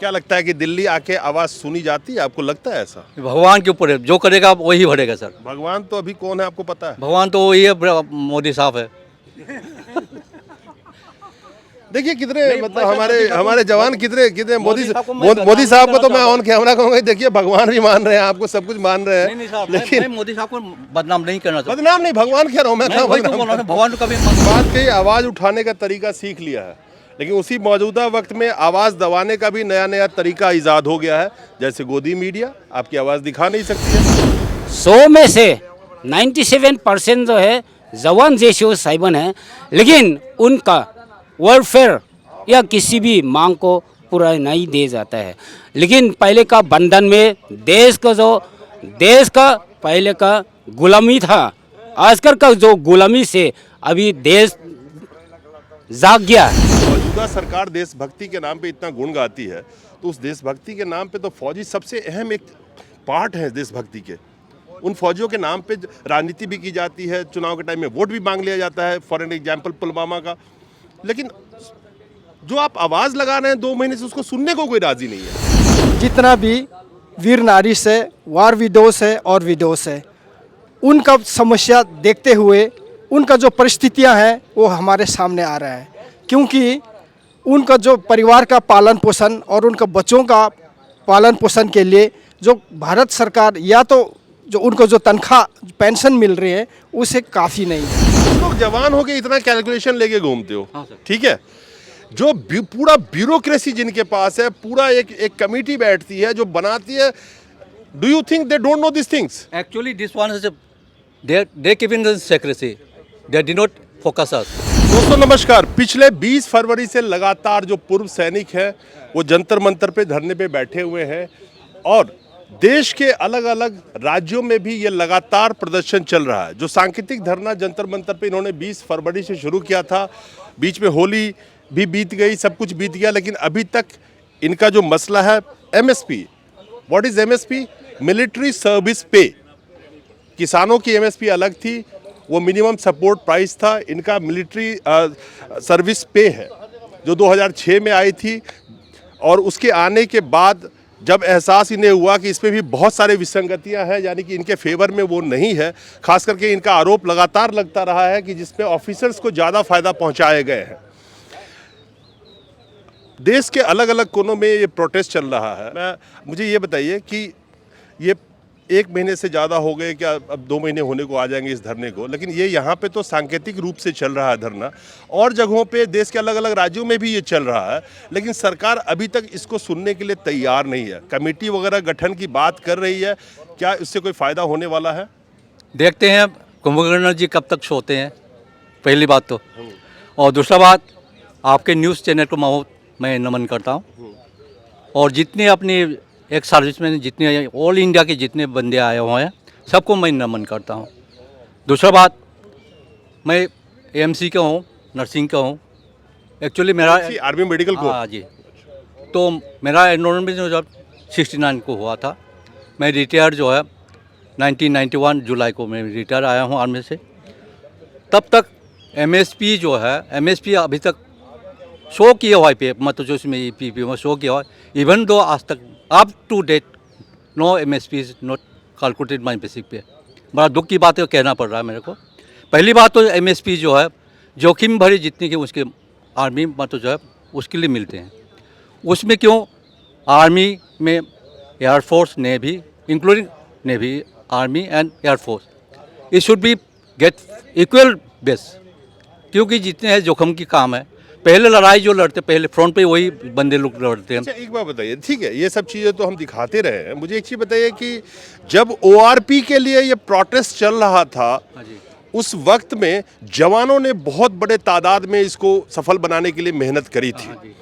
क्या लगता है कि दिल्ली आके आवाज़ सुनी जाती है, आपको लगता है ऐसा? भगवान के ऊपर है, जो करेगा वही भरेगा सर। भगवान तो अभी कौन है आपको पता है? भगवान तो वही है, मोदी साहब है। देखिए कितने नहीं, मतलब मैं सर हमारे मोदी साहब को- हमारे जवान कितने कितने मोदी साहब को मैं मोदी साहब को तो मैं बदनाम ऑन कैमरा कहूँगा, देखिए भगवान भी मान रहे हैं, आपको सब कुछ मान रहे नहीं नहीं हैं, साहब, लेकिन मैं मोदी साहब को बदनाम नहीं करना चाहता। बदनाम नहीं, भगवान कह रहा हूँ मैं, मैं कहाँ वही तो बदनाम बोल रहा कर हूँ, भगवान को कभी बात कही, आवाज़ उठाने का तरीका सीख लिया है, लेकिन उसी मौजूदा वक्त में आवाज़ दबाने का भी नया नया तरीका ईजाद हो गया है। जैसे गोदी मीडिया आपकी आवाज़ दिखा नहीं सकती है। 100 में से 97% जो है जवान जेशो साइबन है, लेकिन उनका वेलफेयर या किसी भी मांग को पूरा नहीं दे जाता है। लेकिन पहले का बंधन में देश का पहले का गुलामी था, आजकल का जो गुलामी से अभी देश जाग गया है। मौजूदा सरकार देशभक्ति के नाम पे इतना गुण गाती है, तो उस देशभक्ति के नाम पे तो फौजी सबसे अहम एक पार्ट है देशभक्ति के। उन फौजियों के नाम पे राजनीति भी की जाती है, चुनाव के टाइम में वोट भी मांग लिया जाता है, फॉर एन एग्जाम्पल पुलवामा का। लेकिन जो आप आवाज़ लगा रहे हैं 2 महीने से, उसको सुनने को कोई राजी नहीं है। जितना भी वीर नारी से, वार विडोस है और विडोस है, उनका समस्या देखते हुए उनका जो परिस्थितियां हैं वो हमारे सामने आ रहा है, क्योंकि उनका जो परिवार का पालन पोषण और उनका बच्चों का पालन पोषण के लिए जो भारत सरकार या तो जो उनको जो तनख्वाह पेंशन मिल रही है उसे काफ़ी नहीं है। लोग जवान होके इतना कैलकुलेशन लेके घूमते हो, हाँ सर। ठीक है, जो पूरा ब्यूरोक्रेसी जिनके पास है, पूरा एक कमेटी बैठती है जो बनाती है, do you think they don't know this things? Actually, this one is they keeping the secrecy. They did not focus us. दोस्तों नमस्कार। पिछले 20 फरवरी से लगातार जो पूर्व सैनिक हैं वो जंतर मंतर पे धरने पे बैठे हुए हैं, और देश के अलग अलग राज्यों में भी ये लगातार प्रदर्शन चल रहा है। जो सांकेतिक धरना जंतर मंतर पे इन्होंने 20 फरवरी से शुरू किया था, बीच में होली भी बीत गई, सब कुछ बीत गया, लेकिन अभी तक इनका जो मसला है MSP, what is MSP? Military service पे। किसानों की एमएसपी अलग थी, वो मिनिमम सपोर्ट प्राइस था, इनका मिलिट्री सर्विस पे है जो 2006 में आई थी। और उसके आने के बाद जब एहसास इन्हें हुआ कि इसमें भी बहुत सारे विसंगतियां हैं, यानी कि इनके फेवर में वो नहीं है, खास करके इनका आरोप लगातार लगता रहा है कि जिसमें ऑफिसर्स को ज़्यादा फ़ायदा पहुंचाए गए हैं। देश के अलग अलग कोनों में ये प्रोटेस्ट चल रहा है। मुझे ये बताइए कि ये 1 महीने से ज़्यादा हो गए क्या, अब 2 महीने होने को आ जाएंगे इस धरने को, लेकिन ये यहाँ पे तो सांकेतिक रूप से चल रहा है धरना, और जगहों पे देश के अलग अलग राज्यों में भी ये चल रहा है, लेकिन सरकार अभी तक इसको सुनने के लिए तैयार नहीं है। कमेटी वगैरह गठन की बात कर रही है, क्या इससे कोई फ़ायदा होने वाला है? देखते हैं कुंभकर्ण जी कब तक सोते हैं, पहली बात तो। और दूसरा बात, आपके न्यूज़ चैनल को मैं नमन करता हूँ, और जितने अपनी एक सर्विस में जितने ऑल इंडिया के जितने बंदे आए हुए हैं सबको मैं नमन करता हूँ। दूसरा बात, मैं एएमसी का हूँ, नर्सिंग का हूँ। एक्चुअली मेरा आर्मी मेडिकल को, हाँ जी, तो मेरा एनरोलमेंट जो जब 69 को हुआ था, मैं रिटायर जो है 1991 जुलाई को मैं रिटायर आया हूँ आर्मी से। तब तक एमएसपी जो है, एमएसपी अभी तक शो किया हुआ पे, मतलब जो इसमें ईपीपी में शो किया हुआ, इवन दो आज तक up to date no MSP is not calculated my basic pay. बड़ा दुख की बात है, कहना पड़ रहा है मेरे को। पहली बात तो एमएसपी जो है जोखिम भरी जितनी कि उसके आर्मी मतलब जो है उसके लिए मिलते हैं, उसमें क्यों आर्मी में air force, navy, including navy, army and air force, it should be get equal base, क्योंकि जितने हैं जोखिम की काम है। पहले लड़ाई जो लड़ते, पहले फ्रंट पे वही बंदे लोग लड़ते हैं। अच्छा एक बात बताइए, ठीक है ये सब चीज़ें तो हम दिखाते रहे हैं, मुझे एक चीज़ बताइए कि जब ओआरपी के लिए ये प्रोटेस्ट चल रहा था, हाँ जी, उस वक्त में जवानों ने बहुत बड़े तादाद में इसको सफल बनाने के लिए मेहनत करी थी, हाँ जी।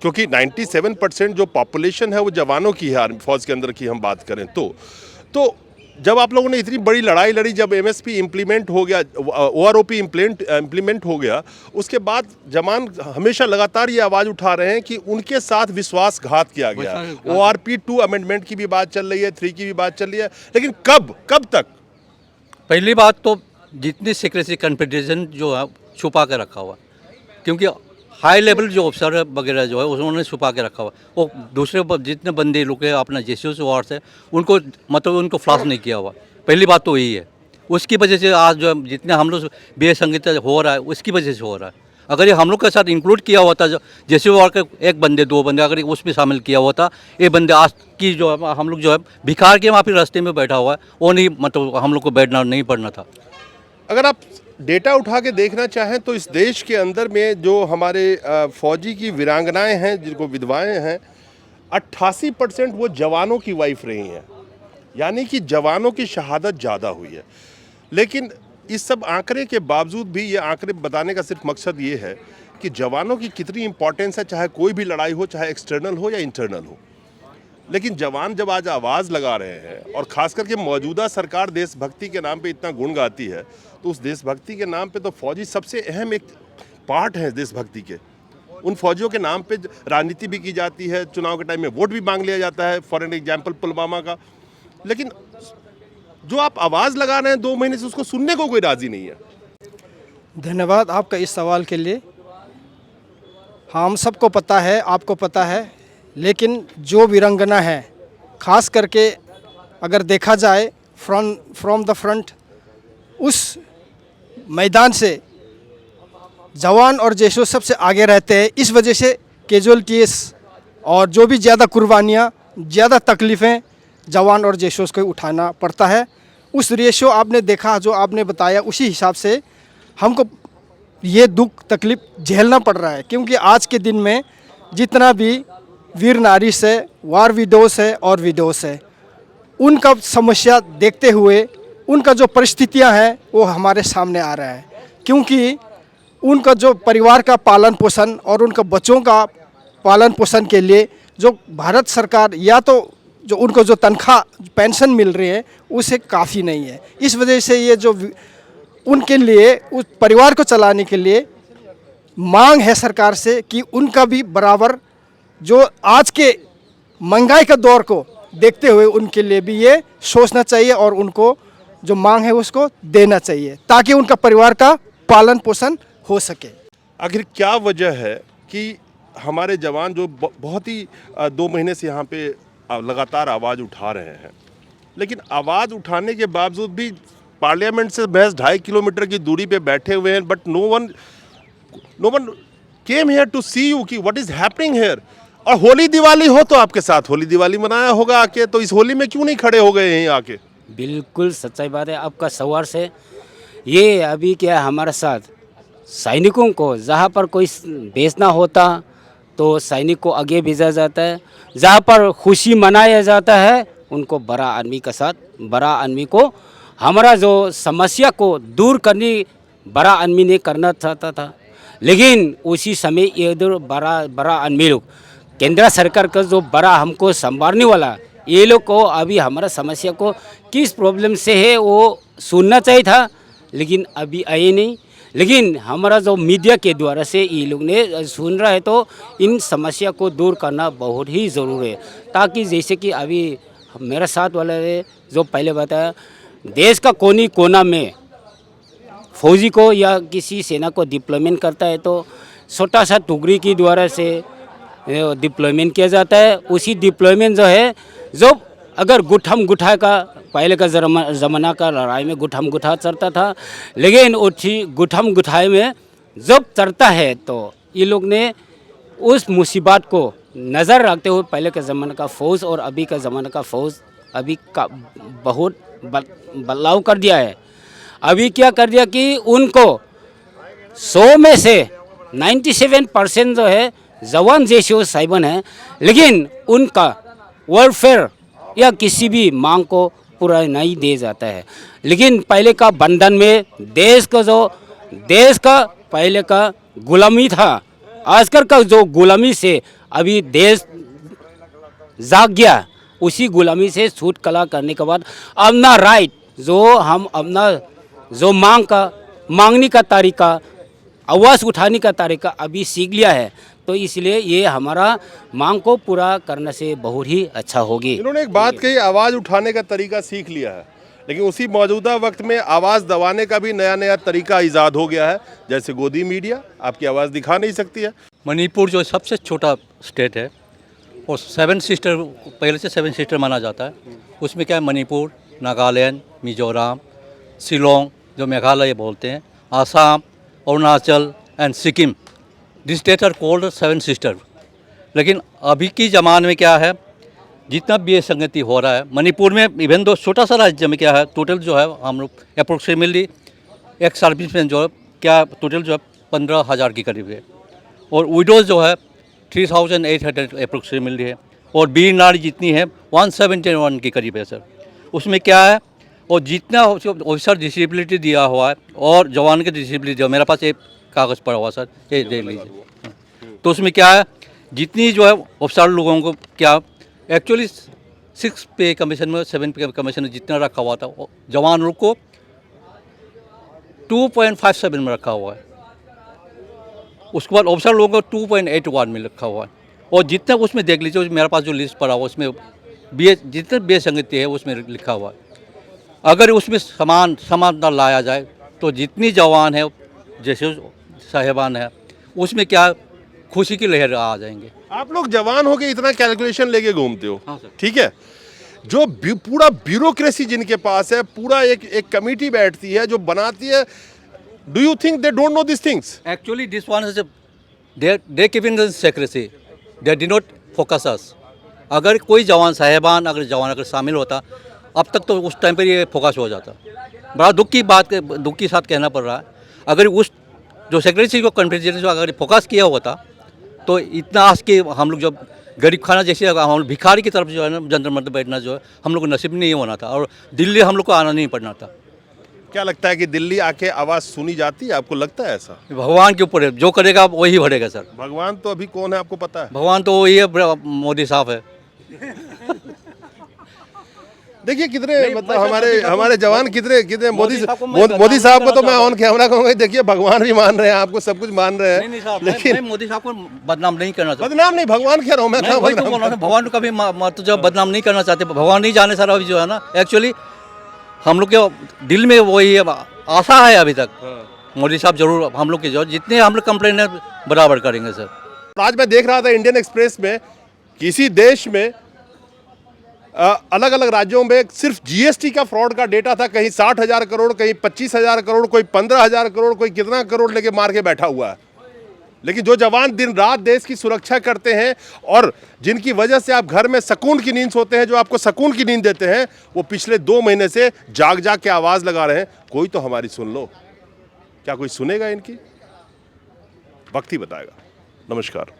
क्योंकि 97% जो पॉपुलेशन है वो जवानों की है। आर्मी फौज के अंदर की हम बात करें तो जब आप लोगों ने इतनी बड़ी लड़ाई लड़ी, जब एमएसपी इम्प्लीमेंट हो गया, ओआरओपी इम्प्लीमेंट हो गया, उसके बाद जवान हमेशा लगातार ये आवाज़ उठा रहे हैं कि उनके साथ विश्वासघात किया गया। ओआरपी 2 अमेंडमेंट की भी बात चल रही है, 3 की भी बात चल रही है, लेकिन कब तक? पहली बात तो जितनी सीक्रेसी कन्फेडरेशन जो है छुपा के रखा हुआ, क्योंकि हाई लेवल जो ऑफिसर वगैरह जो है उन्होंने छुपा के रखा हुआ। वो दूसरे जितने बंदे लोग हैं अपना जेसीओ वार से उनको मतलब उनको फ्लाश नहीं किया हुआ। पहली बात तो यही है। उसकी वजह से आज जो जितने हम लोग बेसंगीत हो रहा है उसकी वजह से हो रहा है। अगर ये हम लोग के साथ इंक्लूड किया हुआ था, जो जेसीओ वार के एक बंदे दो बंदे अगर उसमें शामिल किया हुआ था, ये बंदे आज की जो है हम लोग जो है भिखार के वहाँ पे रास्ते में बैठा हुआ है, वो नहीं मतलब हम लोग को बैठना नहीं पड़ना था। अगर आप डेटा उठा के देखना चाहें तो इस देश के अंदर में जो हमारे फौजी की वीरांगनाएं हैं, जिनको विधवाएं हैं, 88% वो जवानों की वाइफ रही हैं। यानी कि जवानों की शहादत ज़्यादा हुई है। लेकिन इस सब आंकड़े के बावजूद भी ये आंकड़े बताने का सिर्फ मकसद ये है कि जवानों की कितनी इंपॉर्टेंस है, चाहे कोई भी लड़ाई हो, चाहे एक्सटर्नल हो या इंटरनल हो। लेकिन जवान जब आज आवाज़ लगा रहे हैं और ख़ास करके मौजूदा सरकार देशभक्ति के नाम पे इतना गुण गाती है, तो उस देशभक्ति के नाम पे तो फौजी सबसे अहम एक पार्ट है देशभक्ति के। उन फौजियों के नाम पे राजनीति भी की जाती है, चुनाव के टाइम में वोट भी मांग लिया जाता है, फॉर एन एग्जाम्पल पुलवामा का। लेकिन जो आप आवाज़ लगा रहे हैं 2 महीने से, उसको सुनने को कोई राज़ी नहीं है। धन्यवाद आपका इस सवाल के लिए। हम सबको पता है, आपको पता है, लेकिन जो वीरांगना है, ख़ास करके अगर देखा जाए फ्रॉम द फ्रंट, उस मैदान से जवान और जेशो सबसे आगे रहते हैं। इस वजह से कैजुअल्टीज़ और जो भी ज़्यादा कुर्बानियाँ, ज़्यादा तकलीफ़ें जवान और जेशोस को उठाना पड़ता है। उस रेशो आपने देखा, जो आपने बताया, उसी हिसाब से हमको ये दुख तकलीफ़ झेलना पड़ रहा है। क्योंकि आज के दिन में जितना भी वीर नारी से, वार विडोस है और विडोस है, उनका समस्या देखते हुए उनका जो परिस्थितियां हैं वो हमारे सामने आ रहा है। क्योंकि उनका जो परिवार का पालन पोषण और उनका बच्चों का पालन पोषण के लिए जो भारत सरकार या तो जो उनको जो तनख्वाह पेंशन मिल रही है उसे काफ़ी नहीं है। इस वजह से ये जो उनके लिए, उस परिवार को चलाने के लिए मांग है सरकार से कि उनका भी बराबर, जो आज के महंगाई का दौर को देखते हुए उनके लिए भी ये सोचना चाहिए और उनको जो मांग है उसको देना चाहिए, ताकि उनका परिवार का पालन पोषण हो सके। आखिर क्या वजह है कि हमारे जवान जो बहुत ही 2 महीने से यहाँ पे लगातार आवाज़ उठा रहे हैं, लेकिन आवाज़ उठाने के बावजूद भी पार्लियामेंट से महज 2.5 किलोमीटर की दूरी पे बैठे हुए हैं, but no one came here to see you कि व्हाट इज हैपनिंग हियर। और होली दिवाली हो तो आपके साथ होली दिवाली मनाया होगा आके, तो इस होली में क्यों नहीं खड़े हो गए यहीं आके? बिल्कुल सच्चाई बात है आपका सवाल से। ये अभी क्या हमारे साथ सैनिकों को जहाँ पर कोई बेचना होता तो सैनिक को आगे भेजा जाता है, जहाँ पर खुशी मनाया जाता है उनको बड़ा आदमी के साथ, बड़ा आदमी को हमारा जो समस्या को दूर करने बड़ा आदमी ने करना चाहता था। लेकिन उसी समय इधर बड़ा आदमी लोग, केंद्र सरकार का जो बड़ा हमको संभालने वाला, ये लोग को अभी हमारा समस्या को किस प्रॉब्लम से है वो सुनना चाहिए था, लेकिन अभी आए नहीं। लेकिन हमारा जो मीडिया के द्वारा से ये लोग ने सुन रहा है, तो इन समस्या को दूर करना बहुत ही ज़रूरी है, ताकि जैसे कि अभी मेरा साथ वाला ने जो पहले बताया, देश का कोनी कोना में फौजी को या किसी सेना को डिप्लॉयमेंट करता है तो छोटा सा टुकड़ी के द्वारा से डिप्लॉयमेंट किया जाता है। उसी डिप्लॉयमेंट जो है, जो अगर गुठम गुठा का पहले का ज़माना का लड़ाई में गुठम गुठा चलता था, लेकिन उसी गुठम गुठाई में जब चलता है तो ये लोग ने उस मुसीबत को नज़र रखते हुए पहले के ज़माने का फ़ौज और अभी का ज़माने का फ़ौज अभी का बहुत बदलाव कर दिया है। अभी क्या कर दिया कि उनको 100 में से 97% जो है जवान जैसे साइबन है, लेकिन उनका वेलफेयर या किसी भी मांग को पूरा नहीं दे जाता है। लेकिन पहले का बंधन में देश का पहले का गुलामी था, आजकल का जो गुलामी से अभी देश जाग गया, उसी गुलामी से छूट कला करने के बाद अपना राइट जो हम अपना जो मांगने का तरीका, आवाज़ उठाने का तरीका अभी सीख लिया है, तो इसलिए ये हमारा मांग को पूरा करने से बहुत ही अच्छा होगी। इन्होंने एक बात कही, आवाज़ उठाने का तरीका सीख लिया है, लेकिन उसी मौजूदा वक्त में आवाज़ दबाने का भी नया नया तरीका ईजाद हो गया है, जैसे गोदी मीडिया आपकी आवाज़ दिखा नहीं सकती है। मणिपुर जो सबसे छोटा स्टेट है और 7 सिस्टर, पहले से 7 सिस्टर माना जाता है। उसमें क्या है, मणिपुर, नागालैंड, मिजोरम, शिलोंग जो मेघालय बोलते हैं, Assam, Arunachal and Sikkim, this state are called 7 sister. लेकिन अभी की ज़माने में क्या है, जितना भी ये संगति हो रहा है मणिपुर में, इवन दो छोटा सा राज्य में क्या है, टोटल जो है हम लोग अप्रोक्सीमेटली एक सर्विस में जो है क्या टोटल जो है 15,000 के करीब है, और विडोज़ जो है 3,800 अप्रोक्सीमेटली है, और वीर नारी जितनी है 171 के करीब है सर। उसमें क्या है, और जितना ऑफिसर डिसेबिलिटी दिया हुआ है और जवान के डिसेबिलिटी दिया, मेरे पास एक कागज़ पड़ा हुआ सर, ये देख लीजिए। तो उसमें क्या है, जितनी जो है ऑफिसर लोगों को क्या एक्चुअली 6 पे कमीशन में 7 पे कमीशन में जितना रखा हुआ था, जवान लोग को 2.57 में रखा हुआ है। उसके बाद ऑफिसर लोगों को 2.81 में रखा हुआ है, और जितना उसमें देख लीजिए, मेरे पास जो लिस्ट पड़ा हुआ उसमें जितने बेसंगति है उसमें लिखा हुआ है। अगर उसमें समानता लाया जाए तो जितनी जवान है जैसे साहिबान है उसमें क्या खुशी की लहर आ जाएंगे। आप लोग जवान हो के इतना कैलकुलेशन लेके घूमते हो, हाँ सर। ठीक है, जो पूरा ब्यूरोक्रेसी जिनके पास है, पूरा एक कमेटी बैठती है जो बनाती है, do you think they don't know this things? Actually, this one is they keeping the secrecy. They did not focus us. अगर कोई जवान साहिबान अगर शामिल होता, अब तक तो उस टाइम पर ये फोकस हो जाता। बड़ा दुख के साथ कहना पड़ रहा है, अगर उस जो सेक्रेटरी को कॉन्फिडेंस अगर फोकस किया होता तो इतना आज के हम लोग जब गरीब खाना जैसे हम भिखारी की तरफ जो है ना जंतर मंतर बैठना जो है हम लोग को नसीब नहीं होना था, और दिल्ली हम लोग को आना नहीं पड़ना था। क्या लगता है कि दिल्ली आके आवाज़ सुनी जाती है? आपको लगता है ऐसा? भगवान के ऊपर है, जो करेगा वही भरेगा सर। भगवान तो अभी कौन है आपको पता है? भगवान तो वही है, मोदी साहब है। देखिए कितने मतलब मैं हमारे जवान कितने मोदी मोदी साहब को तो मैं ऑन कैमरा कहूँगा, देखिए भगवान भी मान रहे हैं, आपको सब कुछ मान रहे नहीं हैं, साहब, लेकिन मैं मोदी साहब को बदनाम नहीं करना चाहता। बदनाम नहीं, भगवान कह रहा हूँ मैं, मैं वही तो बोल रहा हूँ, भगवान को कभी तो जब बदनाम नहीं करना चाहते, भगवान नहीं जाने सर। अभी जो है ना एक्चुअली हम लोग के दिल में वही आशा है अभी तक, मोदी साहब जरूर हम लोग के जो जितने हम लोग कंप्लेन है बराबर करेंगे सर। आज मैं देख रहा था इंडियन एक्सप्रेस में, किसी देश में अलग अलग राज्यों में सिर्फ जीएसटी का फ्रॉड का डेटा था, कहीं 60,000 करोड़, कहीं 25,000 करोड़, कोई 15,000 करोड़, कोई कितना करोड़ लेके मार के बैठा हुआ है। लेकिन जो जवान दिन रात देश की सुरक्षा करते हैं और जिनकी वजह से आप घर में सुकून की नींद सोते हैं, जो आपको सुकून की नींद देते हैं, वो पिछले 2 महीने से जाग जाग के आवाज़ लगा रहे हैं, कोई तो हमारी सुन लो। क्या कोई सुनेगा इनकी? वक्त ही बताएगा। नमस्कार।